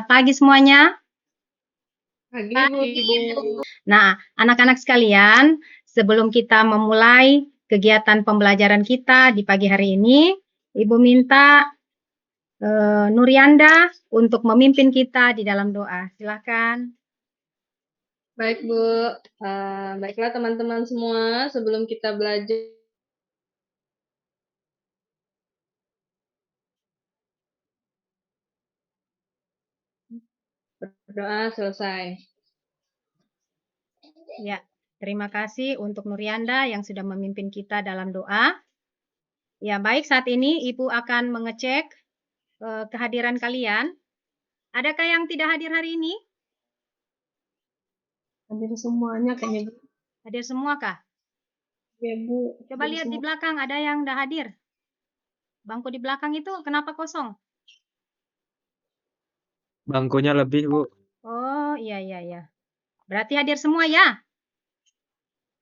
Selamat pagi semuanya. Pagi, Ibu. Nah, anak-anak sekalian, sebelum kita memulai kegiatan pembelajaran kita di pagi hari ini, Ibu minta Nurianda untuk memimpin kita di dalam doa. Silakan. Baik, Bu. Baiklah teman-teman semua, sebelum kita belajar berdoa selesai. Ya, terima kasih untuk Nurianda yang sudah memimpin kita dalam doa. Ya, baik, saat ini Ibu akan mengecek kehadiran kalian. Adakah yang tidak hadir hari ini? Hadir semuanya kayaknya, Bu. Hadir semua kah? Ya, Bu. Coba Hadir lihat di semua. belakang, ada yang tidak hadir. Bangku di belakang itu kenapa kosong? Bangkunya lebih, Bu. Oh, iya, iya, iya. Berarti hadir semua ya?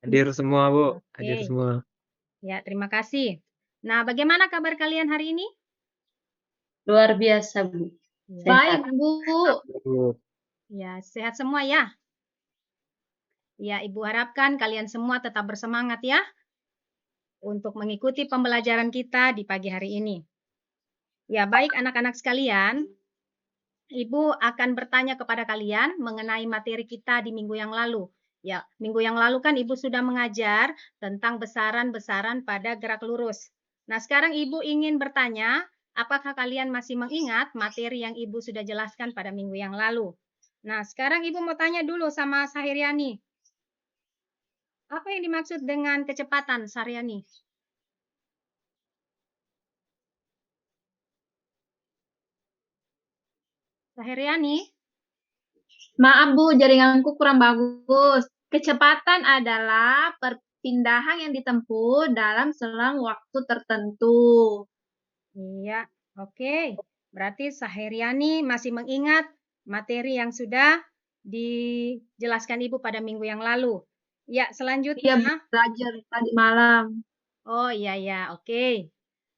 Hadir semua, Bu. Hadir Oke. semua. Ya, terima kasih. Nah, bagaimana kabar kalian hari ini? Luar biasa, Bu. Baik, Bu. Bu. Ya, sehat semua ya? Ya, Ibu harapkan kalian semua tetap bersemangat ya untuk mengikuti pembelajaran kita di pagi hari ini. Ya, baik anak-anak sekalian, Ibu akan bertanya kepada kalian mengenai materi kita di minggu yang lalu. Ya, minggu yang lalu kan Ibu sudah mengajar tentang besaran-besaran pada gerak lurus. Nah, sekarang Ibu ingin bertanya, apakah kalian masih mengingat materi yang Ibu sudah jelaskan pada minggu yang lalu? Nah, sekarang Ibu mau tanya dulu sama Sahiryani. Apa yang dimaksud dengan kecepatan, Sahiryani? Sahiryani? Maaf Bu, jaringanku kurang bagus. Kecepatan adalah perpindahan yang ditempuh dalam selang waktu tertentu. Iya, oke. Berarti Sahiryani masih mengingat materi yang sudah dijelaskan Ibu pada minggu yang lalu. Ya, Iya, selanjutnya. belajar tadi malam. Oh iya, ya, oke.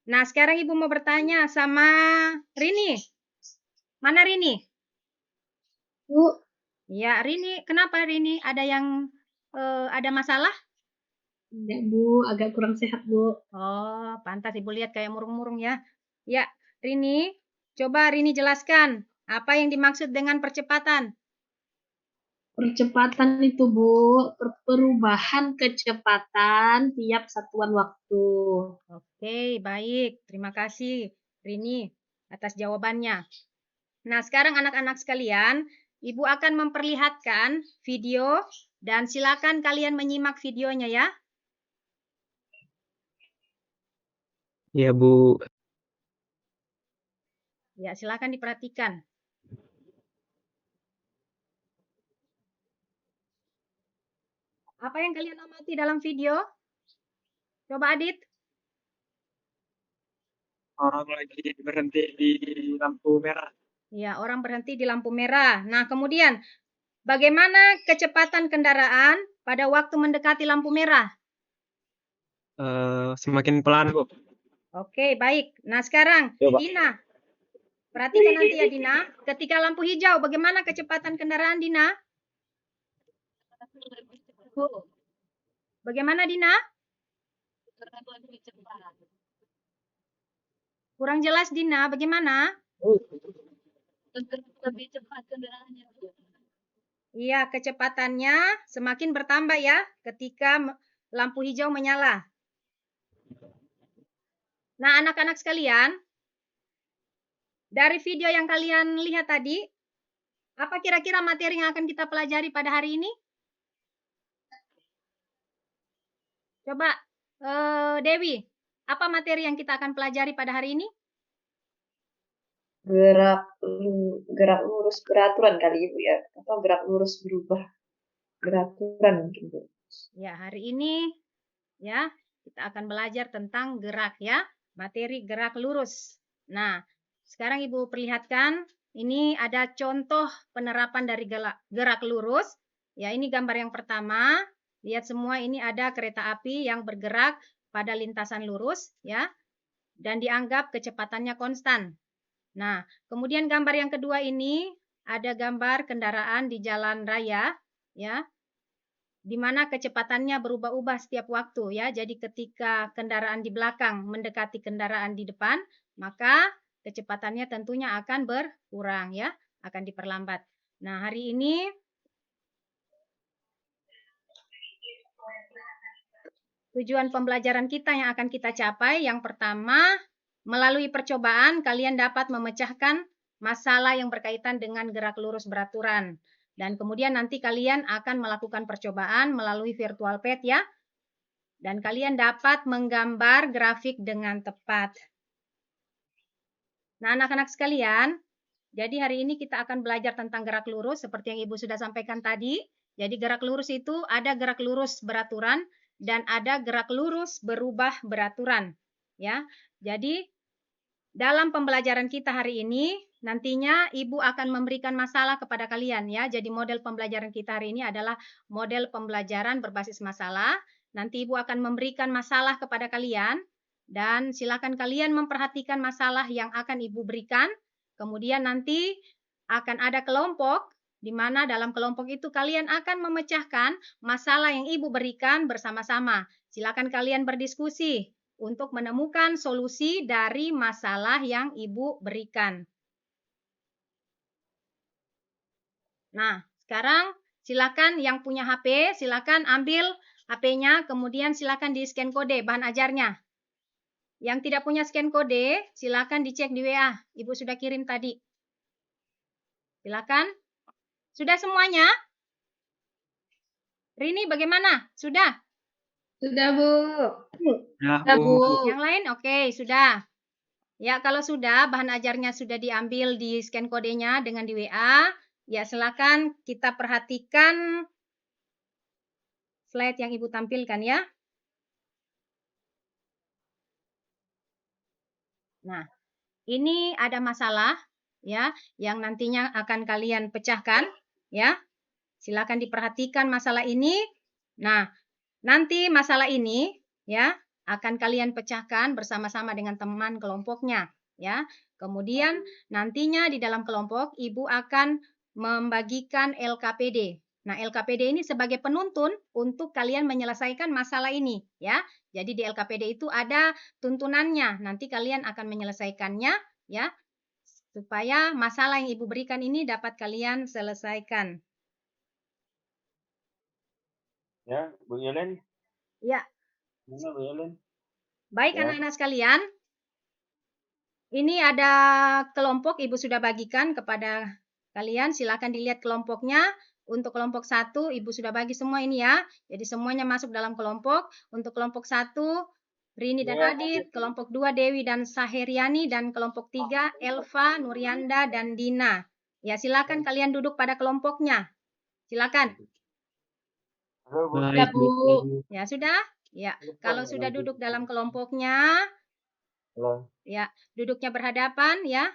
Nah, sekarang Ibu mau bertanya sama Rini. Mana Rini? Bu, Ya, Rini. Kenapa Rini? Ada masalah? Ya, Bu. Agak kurang sehat, Bu. Oh, pantas Ibu lihat kayak murung-murung ya. Ya, Rini. Coba Rini jelaskan. Apa yang dimaksud dengan percepatan? Percepatan itu, Bu, perubahan kecepatan tiap satuan waktu. Oke, baik. Terima kasih, Rini, atas jawabannya. Nah, sekarang anak-anak sekalian, Ibu akan memperlihatkan video dan silakan kalian menyimak videonya ya. Iya, Bu. Ya, silakan diperhatikan. Apa yang kalian amati dalam video? Coba Adit. Orang lagi berhenti di lampu merah. Ya, orang berhenti di lampu merah. Nah, kemudian bagaimana kecepatan kendaraan pada waktu mendekati lampu merah? Semakin pelan, Bu. Oke, baik. Nah, sekarang Coba. Dina. Perhatikan nanti ya Dina. Ketika lampu hijau, bagaimana kecepatan kendaraan Dina? Bagaimana Dina? Kurang jelas Dina, bagaimana? Lebih cepat kendaraannya. Iya, kecepatannya semakin bertambah ya ketika lampu hijau menyala. Nah, anak-anak sekalian, dari video yang kalian lihat tadi, apa kira-kira materi yang akan kita pelajari pada hari ini? Coba, Dewi, apa materi yang kita akan pelajari pada hari ini? Gerak lurus beraturan kali Ibu ya, atau gerak lurus berubah beraturan mungkin Bu. Ya, hari ini ya kita akan belajar tentang gerak ya, materi gerak lurus. Nah, sekarang Ibu perlihatkan ini ada contoh penerapan dari gerak lurus. Ya, ini gambar yang pertama. Lihat semua ini ada kereta api yang bergerak pada lintasan lurus ya dan dianggap kecepatannya konstan. Nah, kemudian gambar yang kedua ini ada gambar kendaraan di jalan raya, ya, di mana kecepatannya berubah-ubah setiap waktu, ya. Jadi ketika kendaraan di belakang mendekati kendaraan di depan, maka kecepatannya tentunya akan berkurang, ya, akan diperlambat. Nah, hari ini tujuan pembelajaran kita yang akan kita capai, yang pertama, melalui percobaan kalian dapat memecahkan masalah yang berkaitan dengan gerak lurus beraturan. Dan kemudian nanti kalian akan melakukan percobaan melalui virtual pad, ya. Dan kalian dapat menggambar grafik dengan tepat. Nah, anak-anak sekalian, jadi hari ini kita akan belajar tentang gerak lurus seperti yang Ibu sudah sampaikan tadi. Jadi gerak lurus itu ada gerak lurus beraturan dan ada gerak lurus berubah beraturan, ya. Jadi dalam pembelajaran kita hari ini nantinya Ibu akan memberikan masalah kepada kalian, ya. Jadi model pembelajaran kita hari ini adalah model pembelajaran berbasis masalah. Nanti Ibu akan memberikan masalah kepada kalian dan silakan kalian memperhatikan masalah yang akan Ibu berikan. Kemudian nanti akan ada kelompok di mana dalam kelompok itu kalian akan memecahkan masalah yang Ibu berikan bersama-sama. Silakan kalian berdiskusi untuk menemukan solusi dari masalah yang Ibu berikan. Nah, sekarang silakan yang punya HP, silakan ambil HP-nya, kemudian silakan di-scan kode bahan ajarnya. Yang tidak punya scan kode, silakan dicek di WA. Ibu sudah kirim tadi. Silakan. Sudah semuanya? Rini bagaimana? Sudah? Sudah, Bu. Ya, Sudah, Bu. Yang lain? Oke, sudah. Ya, kalau sudah, bahan ajarnya sudah diambil di scan kodenya dengan di WA. Ya, silakan kita perhatikan slide yang Ibu tampilkan, ya. Nah, ini ada masalah, ya, yang nantinya akan kalian pecahkan, ya. Silakan diperhatikan masalah ini. Nah, nanti masalah ini, ya, akan kalian pecahkan bersama-sama dengan teman kelompoknya, ya. Kemudian nantinya di dalam kelompok Ibu akan membagikan LKPD. Nah, LKPD ini sebagai penuntun untuk kalian menyelesaikan masalah ini, ya. Jadi di LKPD itu ada tuntunannya. Nanti kalian akan menyelesaikannya, ya, supaya masalah yang Ibu berikan ini dapat kalian selesaikan. Ya, Bu Yelen. Ya. Mana Bu Yelen? Baik, Ya. anak-anak sekalian. Ini ada kelompok Ibu sudah bagikan kepada kalian. Silakan dilihat kelompoknya. Untuk kelompok 1, Ibu sudah bagi semua ini, ya. Jadi semuanya masuk dalam kelompok. Untuk kelompok 1, Rini dan Adit. Kelompok 2, Dewi dan Saheriani. Dan kelompok 3, Elva, Nurianda, dan Dina. Ya, silakan kalian duduk pada kelompoknya. Silakan. Halo, Bu. baik, Bu. Ya, sudah? Ya, kalau sudah duduk dalam kelompoknya, Halo. ya, duduknya berhadapan, ya.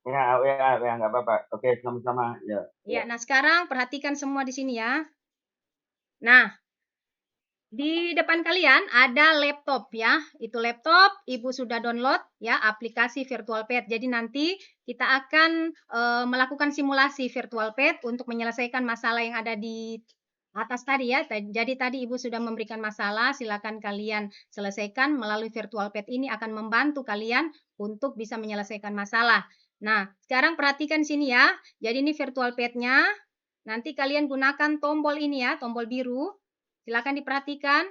Ya, nggak apa-apa. Oke, sama-sama. Ya. Ya, nah sekarang perhatikan semua di sini, ya. Nah, di depan kalian ada laptop, ya. Itu laptop, Ibu sudah download, ya, aplikasi virtual pad. Jadi nanti kita akan melakukan simulasi virtual pad untuk menyelesaikan masalah yang ada di atas tadi, ya. Jadi tadi Ibu sudah memberikan masalah, silakan kalian selesaikan melalui virtual pad ini akan membantu kalian untuk bisa menyelesaikan masalah. Nah, sekarang perhatikan sini, ya. Jadi ini virtual pad-nya. Nanti kalian gunakan tombol ini, ya, tombol biru. Silakan diperhatikan.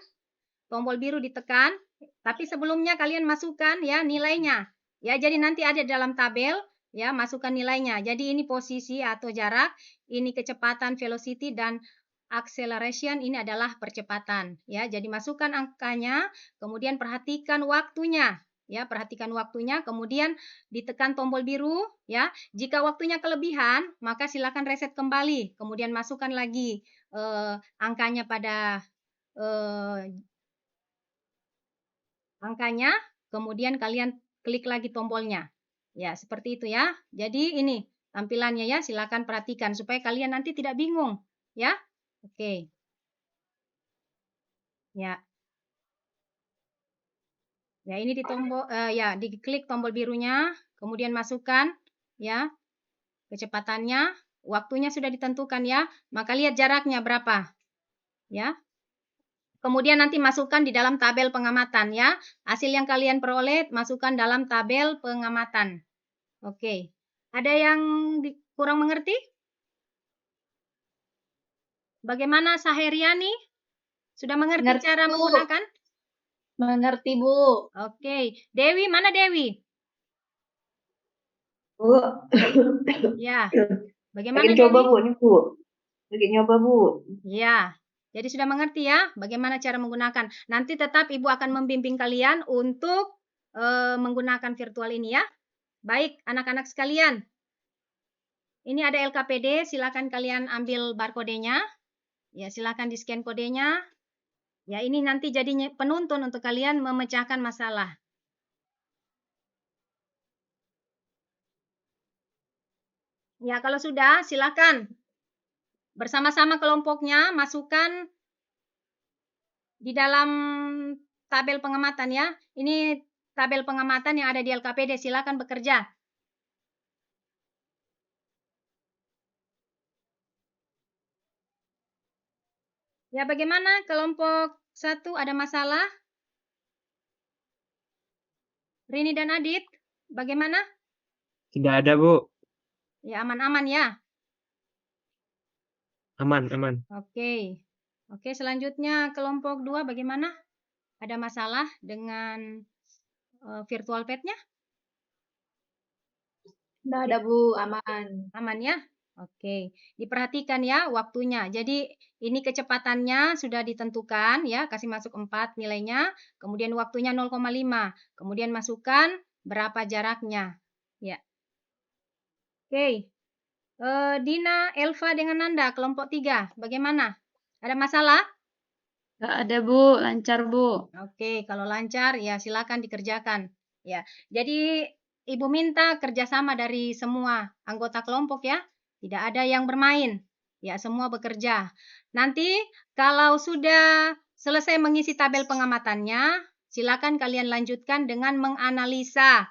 Tombol biru ditekan. Tapi sebelumnya kalian masukkan, ya, nilainya. Ya, jadi nanti ada dalam tabel, ya, masukkan nilainya. Jadi ini posisi atau jarak, ini kecepatan velocity dan acceleration ini adalah percepatan, ya. Jadi masukkan angkanya, kemudian perhatikan waktunya, ya, perhatikan waktunya, kemudian ditekan tombol biru, ya. Jika waktunya kelebihan, maka silakan reset kembali, kemudian masukkan lagi angkanya pada angkanya, kemudian kalian klik lagi tombolnya. Ya, seperti itu, ya. Jadi ini tampilannya, ya, silakan perhatikan supaya kalian nanti tidak bingung, ya. Oke. Ya. Ya, ini di tombol ya, diklik tombol birunya, kemudian masukkan, ya. Kecepatannya, waktunya sudah ditentukan ya. Maka lihat jaraknya berapa. Ya. Kemudian nanti masukkan di dalam tabel pengamatan ya. Hasil yang kalian peroleh masukkan dalam tabel pengamatan. Oke. Ada yang kurang mengerti? Bagaimana Saheriani? Sudah mengerti Mengerti, cara Bu. menggunakan? Mengerti, Bu. Oke. Dewi, mana Dewi? Bu. Ya. Bagaimana Lagi coba, Dewi? Bu. Ini, Bu. Lagi nyoba, Bu. Ya. Jadi sudah mengerti ya bagaimana cara menggunakan. Nanti tetap Ibu akan membimbing kalian untuk menggunakan virtual ini ya. Baik, anak-anak sekalian. Ini ada LKPD, silakan kalian ambil barcode-nya. Ya, silakan di-scan kodenya. Ya, ini nanti jadinya penuntun untuk kalian memecahkan masalah. Ya, kalau sudah, silakan bersama-sama kelompoknya masukkan di dalam tabel pengamatan ya. Ini tabel pengamatan yang ada di LKPD, silakan bekerja. Ya, bagaimana kelompok 1 ada masalah? Rini dan Adit, bagaimana? Tidak ada, Bu. Ya, aman-aman ya. Aman, aman. Oke. Oke, selanjutnya kelompok 2 bagaimana? Ada masalah dengan virtual pad-nya? Nggak ada, Bu. Aman. Aman ya? Oke. Diperhatikan ya waktunya. Jadi ini kecepatannya sudah ditentukan ya, kasih masuk 4 nilainya, kemudian waktunya 0,5. Kemudian masukkan berapa jaraknya. Ya. Oke. Dina, Elva dengan Nanda, kelompok 3. Bagaimana? Ada masalah? Nggak ada, Bu. Lancar, Bu. Oke, kalau lancar ya silakan dikerjakan. Ya, jadi Ibu minta kerjasama dari semua anggota kelompok ya. Tidak ada yang bermain. Ya, semua bekerja. Nanti kalau sudah selesai mengisi tabel pengamatannya, silakan kalian lanjutkan dengan menganalisa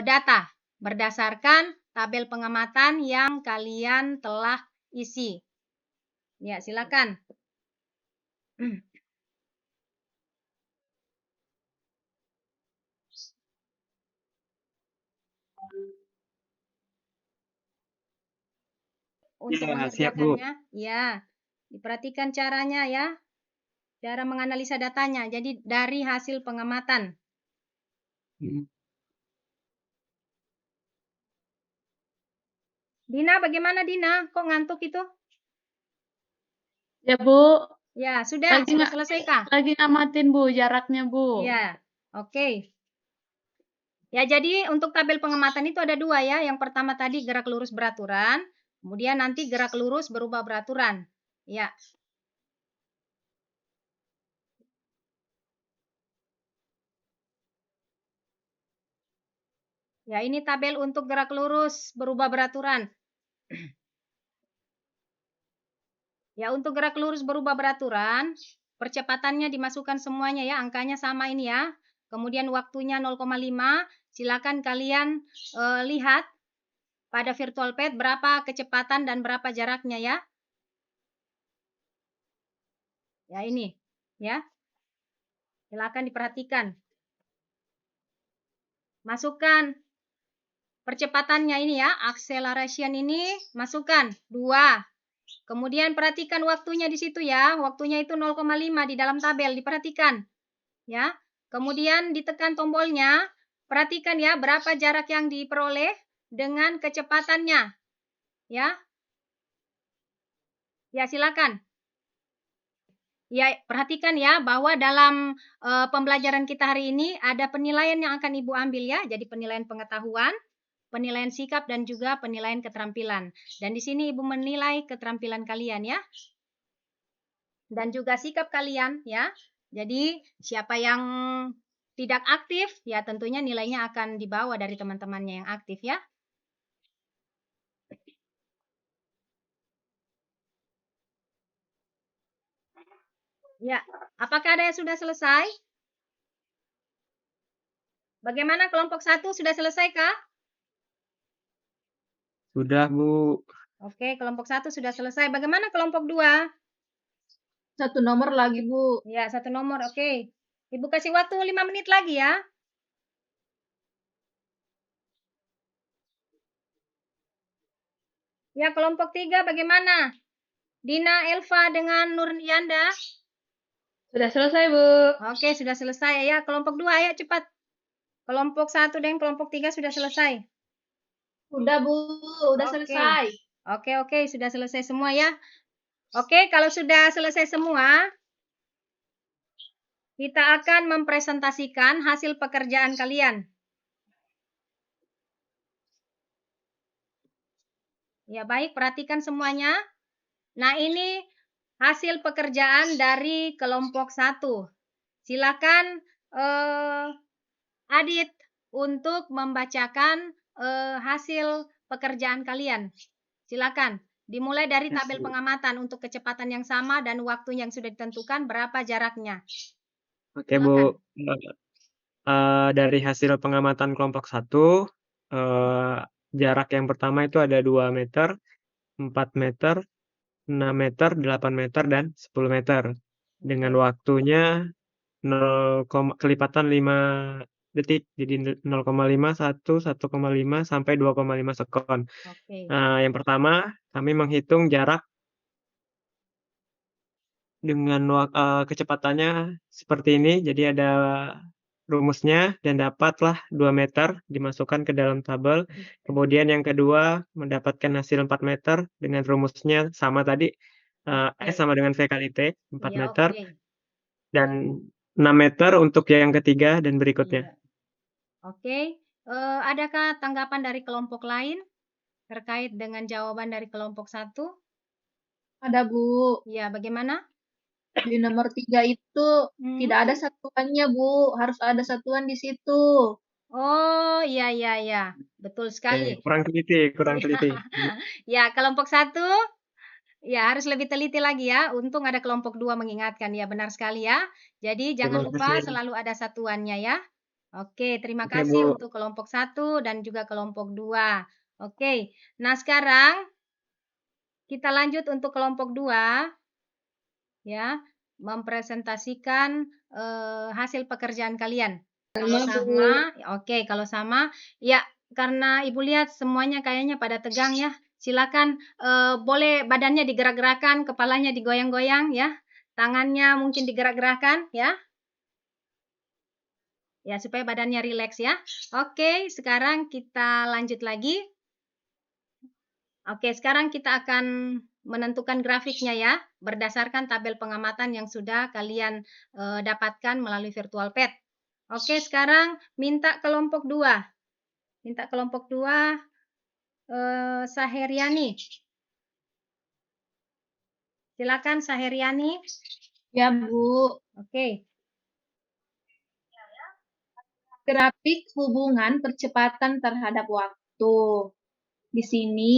data berdasarkan tabel pengamatan yang kalian telah isi. Ya, silakan. Untuk Ya, siap, Bu. mengerjakannya, ya, diperhatikan caranya ya, cara menganalisa datanya. Jadi dari hasil pengamatan. Dina, bagaimana Dina? Kok ngantuk itu? Ya, Bu. Ya, sudah selesai kah? Lagi ngamatin, Bu, jaraknya, Bu. Ya, oke. Ya, jadi untuk tabel pengamatan itu ada 2 ya. Yang pertama tadi gerak lurus beraturan, kemudian nanti gerak lurus berubah beraturan. Ya. Ya, ini tabel untuk gerak lurus berubah beraturan. Ya, untuk gerak lurus berubah beraturan, percepatannya dimasukkan semuanya ya, angkanya sama ini ya. Kemudian waktunya 0,5, silakan kalian lihat pada virtual pad berapa kecepatan dan berapa jaraknya ya. Ya, ini ya. Silakan diperhatikan. Masukkan percepatannya ini ya, acceleration ini masukkan 2. Kemudian perhatikan waktunya di situ ya. Waktunya itu 0,5 di dalam tabel, diperhatikan. Ya. Kemudian ditekan tombolnya, perhatikan ya berapa jarak yang diperoleh dengan kecepatannya. Ya. Ya, silakan. Ya, perhatikan ya bahwa dalam pembelajaran kita hari ini ada penilaian yang akan Ibu ambil ya. Jadi penilaian pengetahuan, penilaian sikap dan juga penilaian keterampilan. Dan di sini Ibu menilai keterampilan kalian ya. Dan juga sikap kalian ya. Jadi siapa yang tidak aktif ya tentunya nilainya akan dibawa dari teman-temannya yang aktif ya. Ya, apakah ada yang sudah selesai? Bagaimana kelompok 1 sudah selesai kah? Sudah, Bu. Oke, kelompok 1 sudah selesai. Bagaimana kelompok 2? 1 nomor lagi, Bu. Ya, 1 nomor. Oke. Ibu kasih waktu 5 menit lagi ya. Ya, kelompok 3 bagaimana? Dina, Elva dengan Nur Yanda. Sudah selesai, Bu. Oke, sudah selesai ya. Kelompok 2 ayo cepat. Kelompok 1 dan kelompok 3 sudah selesai. Udah, Bu. Udah Oke. selesai. Oke, sudah selesai semua ya. Oke, kalau sudah selesai semua, kita akan mempresentasikan hasil pekerjaan kalian. Ya, baik, perhatikan semuanya. Nah, ini hasil pekerjaan dari kelompok 1. Silakan Adit untuk membacakan hasil pekerjaan kalian. Silakan. Dimulai dari tabel pengamatan untuk kecepatan yang sama dan waktu yang sudah ditentukan berapa jaraknya. Oke, Bu. Dari hasil pengamatan kelompok 1, jarak yang pertama itu ada 2 meter, 4 meter, 6 meter, 8 meter, dan 10 meter. Dengan waktunya kelipatan 5 detik. Jadi 0,5, 1, 1,5, sampai 2,5 sekon. Oke. Yang pertama, kami menghitung jarak dengan kecepatannya seperti ini. Jadi ada rumusnya dan dapatlah 2 meter dimasukkan ke dalam tabel. Kemudian yang kedua mendapatkan hasil 4 meter dengan rumusnya sama tadi, S sama dengan V kali T, 4 Iya, meter. oke. Dan 6 meter untuk yang ketiga dan berikutnya. Iya. Oke. Adakah tanggapan dari kelompok lain terkait dengan jawaban dari kelompok 1? Ada, Bu. Ya, bagaimana? Di nomor 3 itu tidak ada satuannya, Bu. Harus ada satuan di situ. Oh, iya. Betul sekali. Kurang teliti. Ya, kelompok 1 ya harus lebih teliti lagi ya. Untung ada kelompok 2 mengingatkan. Ya, benar sekali ya. Jadi jangan Terima lupa kasih. selalu ada satuannya ya. Oke, terima Oke, kasih Bu. untuk kelompok 1 dan juga kelompok 2. Oke. Nah, sekarang kita lanjut untuk kelompok 2 ya, mempresentasikan hasil pekerjaan kalian. Kalau sama, oke, kalau sama, ya karena Ibu lihat semuanya kayaknya pada tegang ya. Silakan boleh badannya digerak-gerakan, kepalanya digoyang-goyang ya. Tangannya mungkin digerak-gerakan ya. Ya, supaya badannya rileks ya. Oke, sekarang kita lanjut lagi. Oke, sekarang kita akan menentukan grafiknya ya, berdasarkan tabel pengamatan yang sudah kalian dapatkan melalui virtual pad. Oke, sekarang minta kelompok 2. Minta kelompok 2 Saheriani. Silakan Saheriani. Ya, Bu. Oke. Grafik hubungan percepatan terhadap waktu. Di sini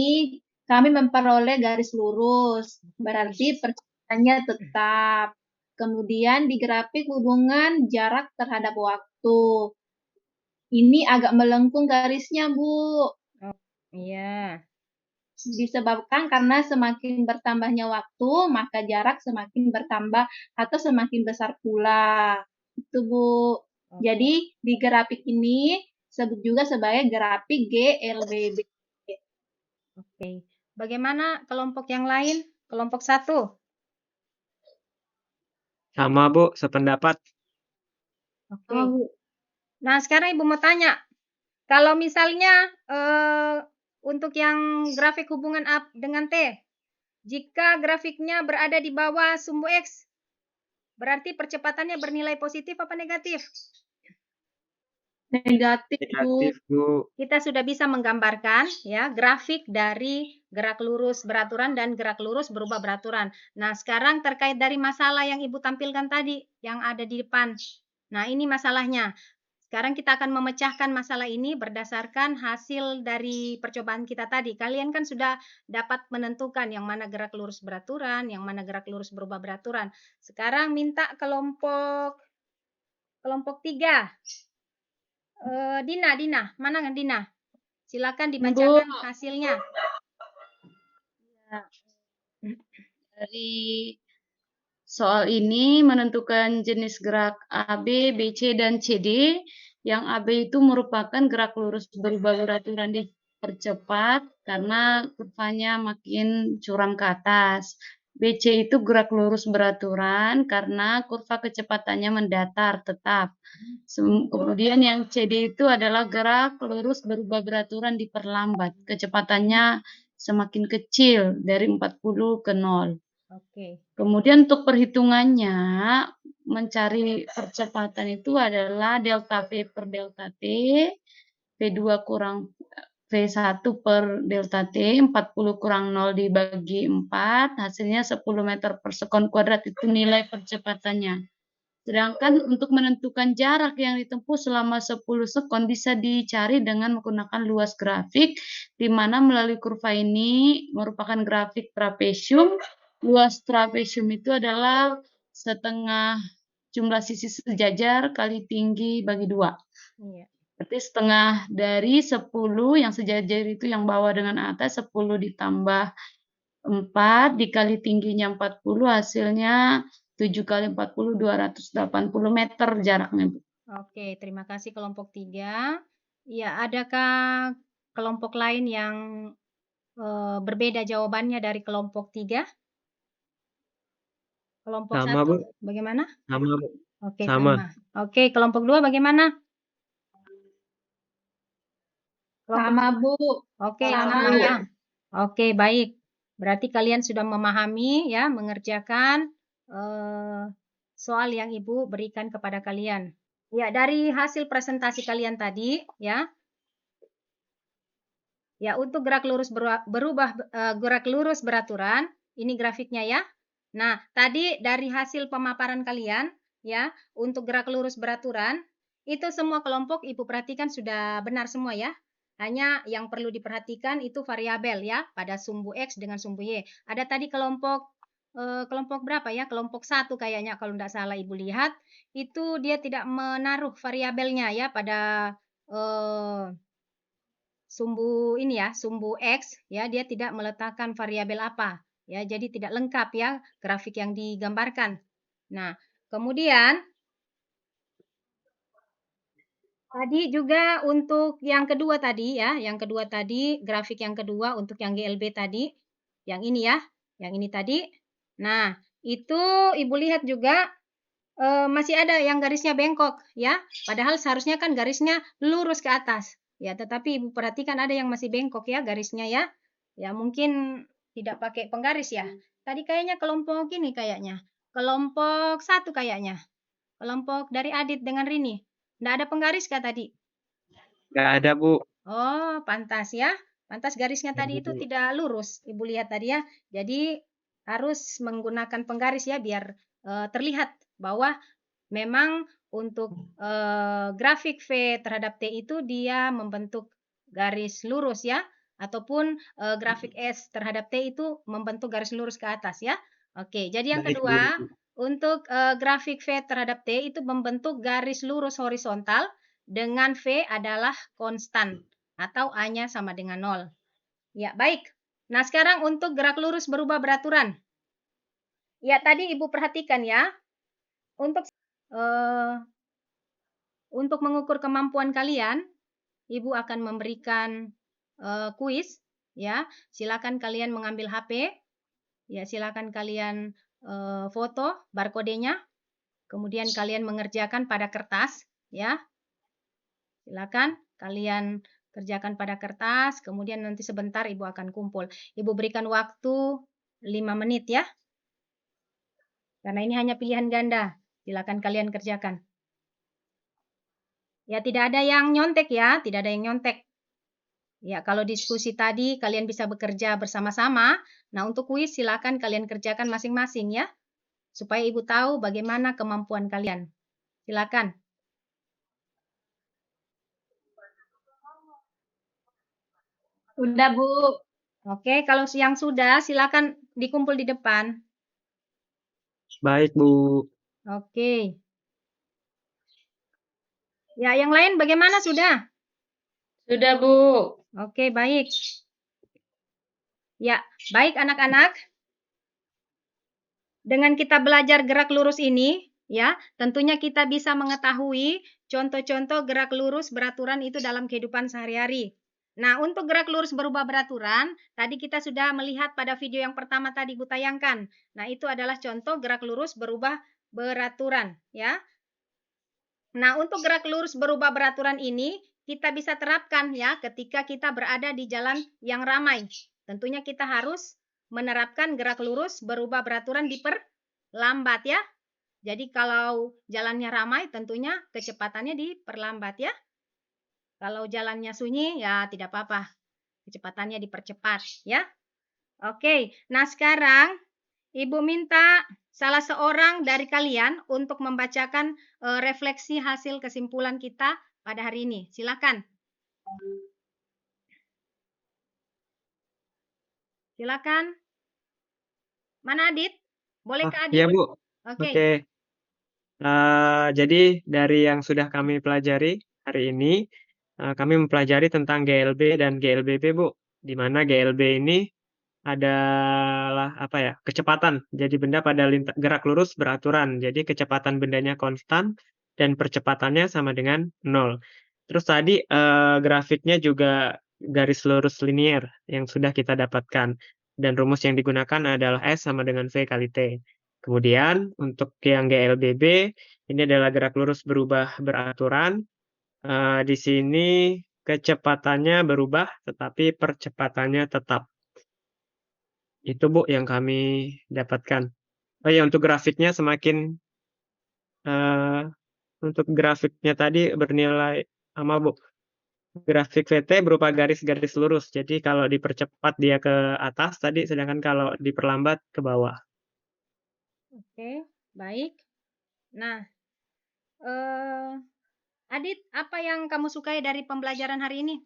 kami memperoleh garis lurus, berarti percepatannya tetap. Kemudian di grafik hubungan jarak terhadap waktu. Ini agak melengkung garisnya, Bu. Iya. Disebabkan karena semakin bertambahnya waktu, maka jarak semakin bertambah atau semakin besar pula. Itu, Bu. Jadi di grafik ini disebut juga sebagai grafik GLBB. Oke. Bagaimana kelompok yang lain? Kelompok 1. Sama, Bu, sependapat. Oke. Nah, sekarang Ibu mau tanya. Kalau misalnya untuk yang grafik hubungan A dengan T, jika grafiknya berada di bawah sumbu X, berarti percepatannya bernilai positif apa negatif? Negatif, Bu. Kita sudah bisa menggambarkan ya grafik dari gerak lurus beraturan dan gerak lurus berubah beraturan. Nah, sekarang terkait dari masalah yang Ibu tampilkan tadi yang ada di depan. Nah, ini masalahnya. Sekarang kita akan memecahkan masalah ini berdasarkan hasil dari percobaan kita tadi. Kalian kan sudah dapat menentukan yang mana gerak lurus beraturan, yang mana gerak lurus berubah beraturan. Sekarang minta kelompok 3. Dina, mana Dina? Silakan dibacakan Bu, hasilnya. dari soal ini menentukan jenis gerak AB, BC, dan CD. Yang AB itu merupakan gerak lurus berubah beraturan dipercepat karena kurvanya makin curam ke atas. BC itu gerak lurus beraturan karena kurva kecepatannya mendatar tetap. Kemudian yang CD itu adalah gerak lurus berubah beraturan diperlambat. Kecepatannya semakin kecil dari 40 ke 0. Oke. Kemudian untuk perhitungannya, mencari percepatan itu adalah delta V per delta T, V2 kurang V1 per delta T, 40 kurang 0 dibagi 4, hasilnya 10 meter per sekon kuadrat itu nilai percepatannya. Sedangkan untuk menentukan jarak yang ditempuh selama 10 sekon bisa dicari dengan menggunakan luas grafik, di mana melalui kurva ini merupakan grafik trapesium. Luas trapesium itu adalah setengah jumlah sisi sejajar kali tinggi bagi 2. Iya. Berarti setengah dari 10 yang sejajar itu yang bawah dengan atas, 10 ditambah 4 dikali tingginya 40, hasilnya 7 kali 40, 280 meter jaraknya, Bu. Oke, terima kasih kelompok 3. Ya, adakah kelompok lain yang berbeda jawabannya dari kelompok 3? Kelompok Sama, 1 Bu. bagaimana? Sama, Bu. Oke, Sama. sama. Oke, kelompok 2 bagaimana? Kelompok Sama, Bu. Oke, Sama. sama ya. Oke, baik. Berarti kalian sudah memahami ya, mengerjakan soal yang Ibu berikan kepada kalian. Ya, dari hasil presentasi kalian tadi ya. Ya, untuk gerak lurus gerak lurus beraturan, ini grafiknya ya. Nah, tadi dari hasil pemaparan kalian ya, untuk gerak lurus beraturan, itu semua kelompok Ibu perhatikan sudah benar semua ya. Hanya yang perlu diperhatikan itu variabel ya, pada sumbu X dengan sumbu Y. Ada tadi kelompok berapa ya? Kelompok 1 kayaknya kalau tidak salah Ibu lihat, itu dia tidak menaruh variabelnya ya pada sumbu ini ya, sumbu X ya, dia tidak meletakkan variabel apa ya, jadi tidak lengkap ya grafik yang digambarkan. Nah, kemudian tadi juga untuk yang kedua tadi ya, yang kedua tadi grafik yang kedua untuk yang GLB tadi, yang ini ya, yang ini tadi. Nah, itu Ibu lihat juga masih ada yang garisnya bengkok ya, padahal seharusnya kan garisnya lurus ke atas. Ya, tetapi Ibu perhatikan ada yang masih bengkok ya garisnya ya. Ya, mungkin tidak pakai penggaris ya. Tadi kayaknya kelompok ini kayaknya. Kelompok 1 kayaknya. Kelompok dari Adit dengan Rini. Nggak ada penggaris kah tadi? Nggak ada, Bu. Oh, pantas ya. Pantas garisnya tadi itu tidak lurus. Ibu lihat tadi ya. Jadi harus menggunakan penggaris ya biar terlihat bahwa memang untuk grafik V terhadap T itu dia membentuk garis lurus ya, ataupun grafik S terhadap T itu membentuk garis lurus ke atas ya. Oke, jadi yang Baik, Bu. kedua untuk grafik V terhadap T itu membentuk garis lurus horizontal dengan V adalah konstan atau A-nya sama dengan 0. Ya, baik. Nah, sekarang untuk gerak lurus berubah beraturan. Ya, tadi Ibu perhatikan ya. Untuk mengukur kemampuan kalian, Ibu akan memberikan kuis ya. Silakan kalian mengambil HP. Ya, silakan kalian foto barcode-nya. Kemudian kalian mengerjakan pada kertas ya. Silakan kalian kerjakan pada kertas, kemudian nanti sebentar Ibu akan kumpul. Ibu berikan waktu 5 menit ya. Karena ini hanya pilihan ganda. Silakan kalian kerjakan. Ya, tidak ada yang nyontek ya, tidak ada yang nyontek. Ya, kalau diskusi tadi kalian bisa bekerja bersama-sama. Nah, untuk kuis silakan kalian kerjakan masing-masing ya. Supaya Ibu tahu bagaimana kemampuan kalian. Silakan. Udah, Bu. Oke, kalau yang sudah silakan dikumpul di depan. Baik, Bu. Oke. Ya, yang lain bagaimana sudah? Sudah, Bu. Oke, baik. Ya, baik anak-anak. Dengan kita belajar gerak lurus ini, ya, tentunya kita bisa mengetahui contoh-contoh gerak lurus beraturan itu dalam kehidupan sehari-hari. Nah, untuk gerak lurus berubah beraturan, tadi kita sudah melihat pada video yang pertama tadi Bu tayangkan. Nah, itu adalah contoh gerak lurus berubah beraturan, ya. Nah, untuk gerak lurus berubah beraturan ini, kita bisa terapkan ya ketika kita berada di jalan yang ramai. Tentunya kita harus menerapkan gerak lurus berubah beraturan diperlambat ya. Jadi kalau jalannya ramai tentunya kecepatannya diperlambat ya. Kalau jalannya sunyi ya tidak apa-apa. Kecepatannya dipercepat ya. Oke, nah sekarang Ibu minta salah seorang dari kalian untuk membacakan refleksi hasil kesimpulan kita pada hari ini. Silakan. Silakan. Mana Adit? Boleh ke Adit? Iya, Bu. Oke. Oke. Jadi dari yang sudah kami pelajari hari ini, kami mempelajari tentang GLB dan GLBB, Bu. Di mana GLB ini adalah apa ya? Kecepatan. Jadi benda pada gerak lurus beraturan. Jadi kecepatan bendanya konstan dan percepatannya sama dengan 0. Terus tadi grafiknya juga garis lurus linier yang sudah kita dapatkan. Dan rumus yang digunakan adalah S sama dengan V kali T. Kemudian untuk yang GLBB ini adalah gerak lurus berubah beraturan. Di sini kecepatannya berubah tetapi percepatannya tetap. Itu Bu yang kami dapatkan. Oh ya, untuk grafiknya semakin untuk grafiknya tadi bernilai sama Bu. Grafik VT berupa garis-garis lurus. Jadi kalau dipercepat dia ke atas tadi, sedangkan kalau diperlambat ke bawah. Oke, baik. Nah, Adit, apa yang kamu sukai dari pembelajaran hari ini?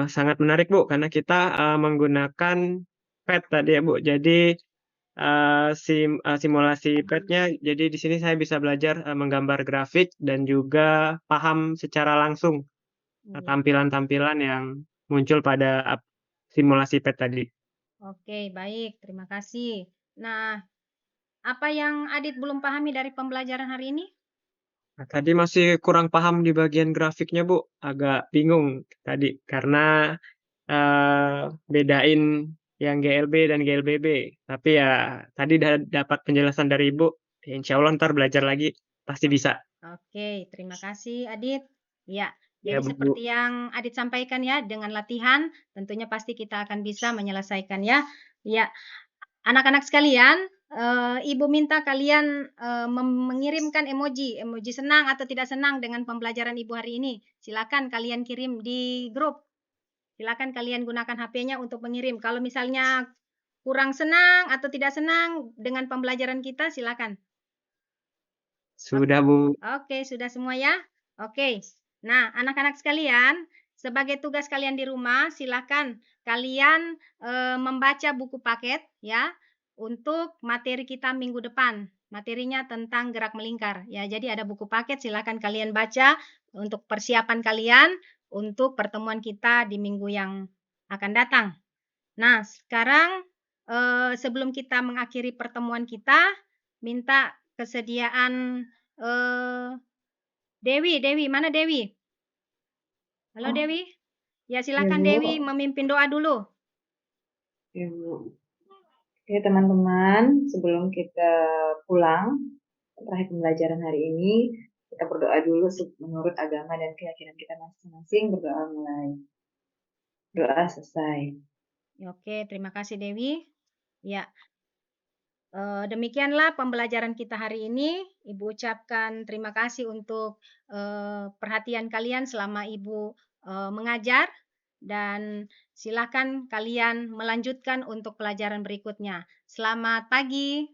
Sangat menarik Bu, karena kita menggunakan pet tadi ya Bu. Jadi simulasi petnya. Jadi di sini saya bisa belajar menggambar grafik dan juga paham secara langsung Iya. tampilan-tampilan yang muncul pada simulasi pet tadi. Oke, baik. Terima kasih. Nah, apa yang Adit belum pahami dari pembelajaran hari ini? Nah, tadi masih kurang paham di bagian grafiknya, Bu. Agak bingung tadi karena bedain yang GLB dan GLBB. Tapi ya tadi dapat penjelasan dari Ibu. Insya Allah ntar belajar lagi pasti bisa. Oke, terima kasih Adit. Ya, Ya, jadi Bu. seperti yang Adit sampaikan ya, dengan latihan tentunya pasti kita akan bisa menyelesaikan ya. Ya, anak-anak sekalian, Ibu minta kalian mengirimkan emoji senang atau tidak senang dengan pembelajaran Ibu hari ini. Silakan kalian kirim di grup. Silakan kalian gunakan HP-nya untuk mengirim. Kalau misalnya kurang senang atau tidak senang dengan pembelajaran kita, silakan. Sudah, Bu. Oke, sudah semua ya? Oke. Nah, anak-anak sekalian, sebagai tugas kalian di rumah, silakan kalian membaca buku paket ya untuk materi kita minggu depan. Materinya tentang gerak melingkar ya. Jadi ada buku paket, silakan kalian baca untuk persiapan kalian untuk pertemuan kita di minggu yang akan datang. Nah, sekarang sebelum kita mengakhiri pertemuan kita, minta kesediaan Dewi, mana Dewi? Halo Oh, Dewi. Ya ya silakan Bu. Dewi memimpin doa dulu. Ya Bu. Oke teman-teman, sebelum kita pulang, terakhir pembelajaran hari ini, kita berdoa dulu menurut agama dan keyakinan kita masing-masing. Berdoa mulai. Doa selesai. Oke, terima kasih Dewi. Ya, demikianlah pembelajaran kita hari ini. Ibu ucapkan terima kasih untuk perhatian kalian selama Ibu mengajar dan silakan kalian melanjutkan untuk pelajaran berikutnya. Selamat pagi.